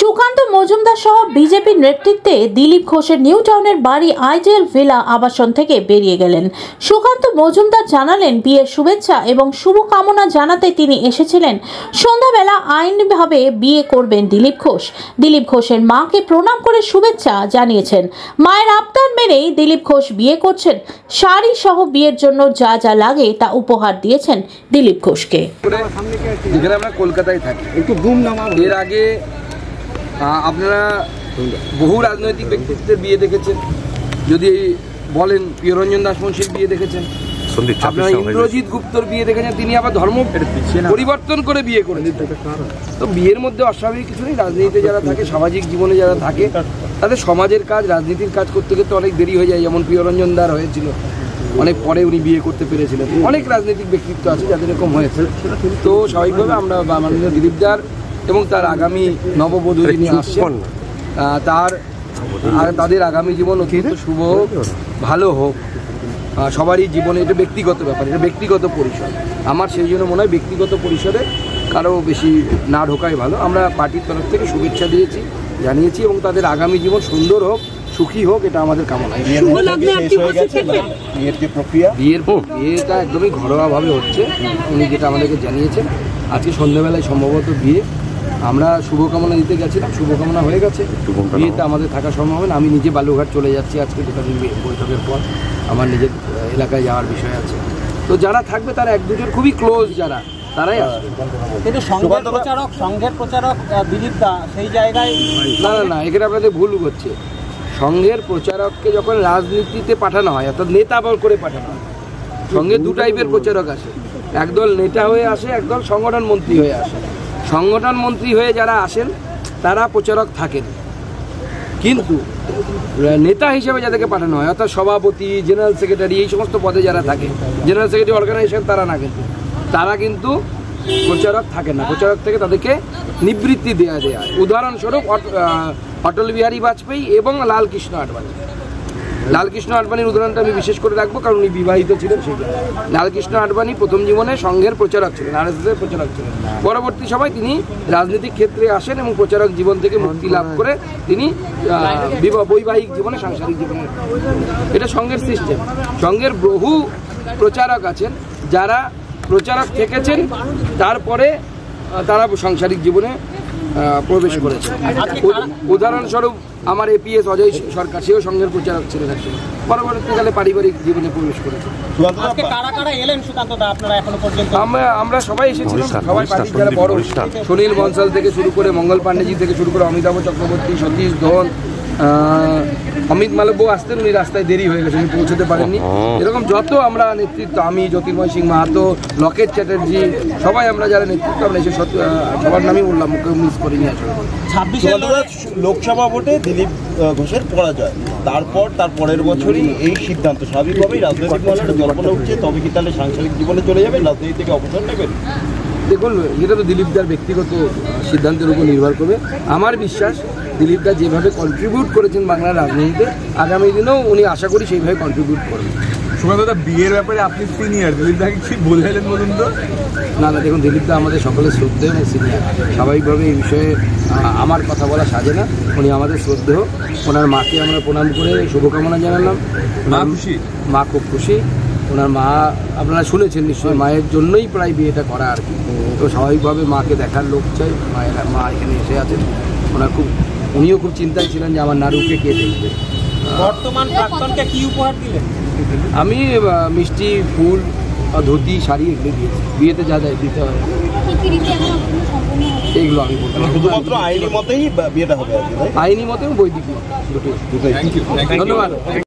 সুকান্ত মজুমদার সহ বিজেপির নেতৃত্বে দিলীপ ঘোষের নিউ টাউনের বাড়ি আইডিয়াল ভিলা আবাসন থেকে বেরিয়ে গেলেন। সুকান্ত মজুমদার জানালেন, বিয়ের শুভেচ্ছা এবং শুভকামনা জানাতে তিনি এসেছিলেন। সন্ধ্যাবেলা আইনিভাবে বিয়ে করবেন দিলীপ ঘোষ। দিলীপ ঘোষের মাকে প্রণাম করে শুভেচ্ছা জানিয়েছেন। মায়ের আবদার মেনেই দিলীপ ঘোষ বিয়ে করছেন। শাড়ি সহ বিয়ের জন্য যা যা লাগে তা উপহার দিয়েছেন দিলীপ ঘোষকে। যেখানে আমরা কলকাতায় থাকি, একটু ঘুম নামা। এর আগে আপনারা বহু রাজনৈতিক ব্যক্তিত্বের বিয়ে দেখেছেন। যদি বলেন প্রিয়রঞ্জন দাস মুন্সির বিয়ে দেখেছেন, আপনারা ইন্দ্রজিৎ গুপ্তর বিয়ে দেখেছেন। তিনি আবার ধর্ম পরিবর্তন করে বিয়ে করেছেন। তো বিয়ের মধ্যে অস্বাভাবিক কিছু নেই। রাজনীতিতে যারা থাকে, সামাজিক জীবনে যারা থাকে, তাদের সমাজের কাজ, রাজনীতির কাজ করতে করতে অনেক দেরি হয়ে যায়। যেমন প্রিয়রঞ্জন দার হয়েছিল, অনেক পরে উনি বিয়ে করতে পেরেছিলেন। অনেক রাজনৈতিক ব্যক্তিত্ব আছে যাদের এরকম হয়েছে। তো স্বাভাবিকভাবে আমরা মাননীয় দিলীপ দার এবং তার আগামী নববধূ যিনি আসছেন তাদের আগামী জীবন অত্যন্ত শুভ হোক, ভালো হোক। সবারই জীবনে এটা ব্যক্তিগত ব্যাপার, এটা ব্যক্তিগত পরিসর। আমার সেই জন্য মনে হয় ব্যক্তিগত পরিসরে কারো বেশি না ঢোকাই ভালো। আমরা পার্টির তরফ থেকে শুভেচ্ছা জানিয়েছি এবং তাদের আগামী জীবন সুন্দর হোক, সুখী হোক, এটা আমাদের কামনা। বিয়েটা একদমই ঘরোয়াভাবে হচ্ছে, উনি যেটা আমাদেরকে জানিয়েছেন। আজকে সন্ধ্যাবেলায় সম্ভবত বিয়ে। আমরা শুভকামনা দিতে গেছিলাম, শুভকামনা হয়ে গেছে। বিয়েতে আমাদের থাকা সম্ভব হবে না। আমি নিজে বালুঘাট চলে যাচ্ছি আজকে, যেটা বৈঠকের পর আমার নিজের এলাকায় যাওয়ার বিষয় আছে। তো যারা থাকবে তারা এক দুজন খুবই ক্লোজ, যারা তারাই আসবে। কিন্তু সংঘের প্রচারক দিলীপ দা সেই জায়গায় না, এখানে আপনাদের ভুল হচ্ছে। সংঘের প্রচারককে যখন রাজনীতিতে পাঠানো হয়, অর্থাৎ নেতা বল করে পাঠানো হয়, সঙ্গে দু টাইপের প্রচারক আসে। একদল নেতা হয়ে আসে, একদল সংগঠন মন্ত্রী হয়ে আসে। সংগঠন মন্ত্রী হয়ে যারা আসেন তারা প্রচারক থাকেন, কিন্তু নেতা হিসেবে যাদেরকে পাঠানো হয়, অর্থাৎ সভাপতি, জেনারেল সেক্রেটারি, এই সমস্ত পদে যারা থাকে, জেনারেল সেক্রেটারি অর্গানাইজেশন, তারা কিন্তু প্রচারক থাকেন না। প্রচারক থেকে তাদেরকে নিবৃত্তি দেওয়া হয়। উদাহরণস্বরূপ অটল বিহারী বাজপেয়ী এবং লালকৃষ্ণ আডবাণীর উদাহরণটা আমি বিশেষ করে রাখবো, কারণ উনি বিবাহিত ছিলেন। সেই লালকৃষ্ণ আডবাণী প্রথম জীবনে সংঘের প্রচারক ছিলেন, আরএসএসের প্রচারক ছিলেন। পরবর্তী সময় তিনি রাজনৈতিক ক্ষেত্রে আসেন এবং প্রচারক জীবন থেকে মুক্তি লাভ করে তিনি বৈবাহিক জীবনে, সাংসারিক জীবনে, এটা সংঘের সিস্টেম। সংঘের বহু প্রচারক আছেন যারা প্রচারক থেকেছেন, তারপরে তারা সাংসারিক জীবনে প্রবেশ করেছে। উদাহরণস্বরূপ আমার এপিএস অজয় সরকার, সেও সংঘের প্রচারক ছিলেন, পরবর্তীকালে পারিবারিক জীবনে প্রবেশ করেছে। আমরা সবাই এসেছিলাম, সবাই পার্টির যারা বড়, সুনীল বনসাল থেকে শুরু করে, মঙ্গল পাণ্ডেজি থেকে শুরু করে, অমিতাভ চক্রবর্তী, সতীশ ধন, অমিত মালব্য আসতেন, উনি রাস্তায় দেরি হয়ে গেছে, উনি পৌঁছতে পারেননি। এরকম যত আমরা নেতৃত্ব, আমি, জ্যোতির্ময় সিং মাহাতো, লকেট চ্যাটার্জি, সবাই আমরা যারা নেতৃত্ব, আমরা এসে সবার নামই বললাম, মুখে মিস করিনি। আসলে 26 লোকসভা ভোটে দিলীপ ঘোষের পরাজয়, তারপর তার পরের বছরই এই সিদ্ধান্ত। স্বাভাবিকভাবেই রাজনৈতিক মহলে জল্পনা উঠছে, তবে কি তাহলে সাংসারিক জীবনে চলে যাবেন, রাজনীতি থেকে অবসর নেবেন? দেখুন, এটা তো দিলীপ দার ব্যক্তিগত সিদ্ধান্তের উপর নির্ভর করবে। আমার বিশ্বাস, দিলীপ দা যেভাবে কন্ট্রিবিউট করেছেন বাংলার রাজনীতিতে, আগামী দিনেও উনি আশা করি সেইভাবে কন্ট্রিবিউট করবেন। সুকান্তদা, বিয়ের ব্যাপারে আপনি সিনিয়র, দিলীপ দাকে কি বললেন বলুন তো? না, দেখুন, দিলীপ দা আমাদের সকলের শ্রদ্ধেয় এবং সিনিয়র। স্বাভাবিকভাবে এই বিষয়ে আমার কথা বলা সাজে না। উনি আমাদের শ্রদ্ধেয়। ওনার মাকে আমরা প্রণাম করে শুভকামনা জানালাম। মা খুব খুশি। ওনার মা আপনারা শুনেছেন নিশ্চয়ই, মায়ের জন্যই প্রায় বিয়েটা করা আর কি। তো স্বাভাবিকভাবে মাকে দেখার লোক চাই, মা এখানে এসে আছেন। উনিও খুব চিন্তায় ছিলেন যে আমার নাড়ুকে কে দেখবে। বর্তমান প্রাক্তনকে কি উপহার দিলেন? আমি মিষ্টি, ফুল, ধুতি, শাড়ি এগুলো দিয়েছি। বিয়েতে যা যায় দিতে হয়, এইগুলো আমি বলতে পারি। শুধুমাত্র আইনি মতেই বিয়েটা হবে, আইনি মতেও বৈদিক দুটোই। ধন্যবাদ।